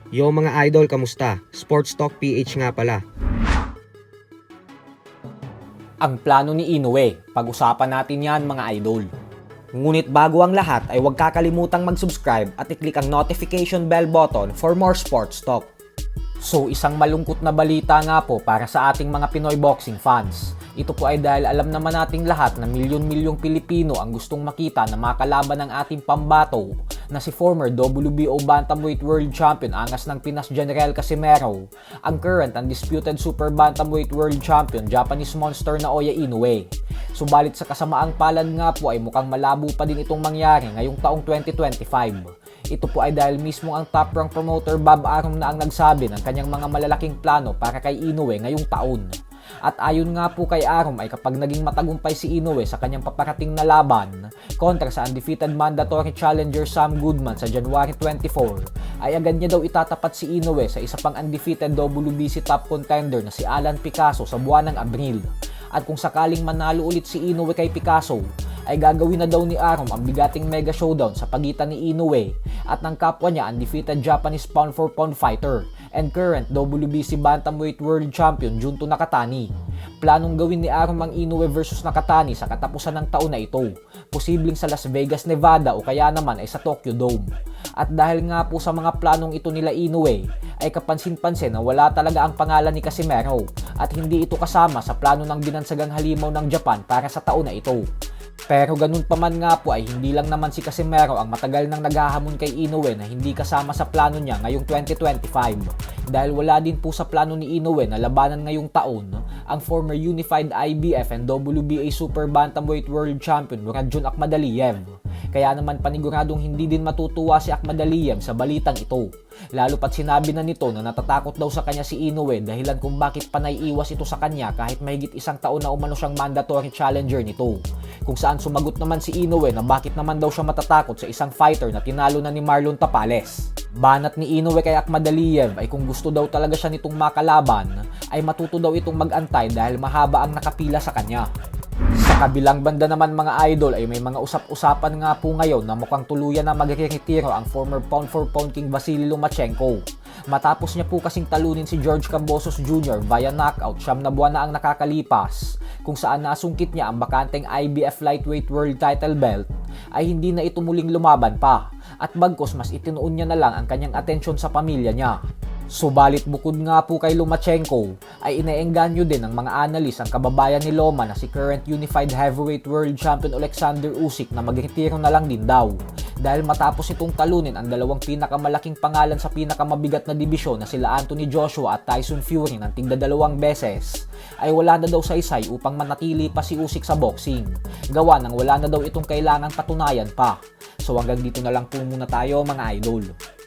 Yo mga idol, kamusta? Sports Talk PH nga pala. Ang plano ni Inoue, pag-usapan natin yan mga idol. Ngunit bago ang lahat ay huwag kakalimutang mag-subscribe at i-click ang notification bell button for more sports talk. So isang malungkot na balita nga po para sa ating mga Pinoy boxing fans. Ito po ay dahil alam naman nating lahat na milyon-milyong Pilipino ang gustong makita na makalaban ng ating pambato na si former WBO Bantamweight World Champion angas ng Pinas General Casimero, ang current undisputed Super Bantamweight World Champion Japanese monster na Naoya Inoue. Subalit sa kasamaang palad nga po ay mukhang malabo pa din itong mangyari ngayong taong 2025. Ito po ay dahil mismo ang top rank promoter Bob Arum na ang nagsabi ng kanyang mga malalaking plano para kay Inoue ngayong taon. At ayon nga po kay Arum ay kapag naging matagumpay si Inoue sa kanyang paparating na laban kontra sa undefeated mandatory challenger Sam Goodman sa January 24, ay agad niya daw itatapat si Inoue sa isa pang undefeated WBC top contender na si Alan Picasso sa buwan ng Abril. At kung sakaling manalo ulit si Inoue kay Picasso, ay gagawin na daw ni Arum ang bigating mega showdown sa pagitan ni Inoue at ng kapwa niya undefeated Japanese pound for pound fighter and current WBC Bantamweight World Champion Junto Nakatani. Planong gawin ni Arum ang Inoue versus Nakatani sa katapusan ng taon na ito, posibleng sa Las Vegas, Nevada o kaya naman ay sa Tokyo Dome. At dahil nga po sa mga planong ito nila Inoue, ay kapansin-pansin na wala talaga ang pangalan ni Casimero at hindi ito kasama sa plano ng binansagang halimaw ng Japan para sa taon na ito. Pero ganun pa man nga po ay hindi lang naman si Casimero ang matagal nang naghahamon kay Inoue na hindi kasama sa plano niya ngayong 2025 dahil wala din po sa plano ni Inoue na labanan ngayong taon ang former unified IBF and WBA Super Bantamweight World Champion Muradjon Akhmadaliev. Kaya naman paniguradong hindi din matutuwa si Akhmadaliev sa balitang ito. Lalo pat sinabi na nito na natatakot daw sa kanya si Inoue dahilan kung bakit panay iwas ito sa kanya kahit mahigit isang taon na umano siyang mandatory challenger nito. Kung saan sumagot naman si Inoue na bakit naman daw siya matatakot sa isang fighter na tinalo na ni Marlon Tapales. Banat ni Inoue kay Akhmadaliev ay kung gusto daw talaga siya nitong makalaban ay matuto daw itong mag-antay dahil mahaba ang nakapila sa kanya. Sa kabilang banda naman mga idol ay may mga usap-usapan nga po ngayon na mukhang tuluyan na magre-retiro ang former pound for pound king Vasily Lomachenko. Matapos niya po kasing talunin si George Kambosos Jr. via knockout 9 na buwan na ang nakakalipas kung saan nasungkit niya ang bakanteng IBF lightweight world title belt ay hindi na ito muling lumaban pa at bagkos mas itinuon niya na lang ang kanyang atensyon sa pamilya niya. Subalit bukod nga po kay Lomachenko ay inaengganyo din ng mga analis ang kababayan ni Loma na si current unified heavyweight world champion Alexander Usyk na magretiro na lang din daw dahil matapos itong talunin ang dalawang pinakamalaking pangalan sa pinakamabigat na dibisyon na sila Anthony Joshua at Tyson Fury ng tigda-2 beses ay wala na daw saysay upang manatili pa si Usyk sa boxing gawa nang wala na daw itong kailangang patunayan pa. So hanggang dito na lang po muna tayo mga idol.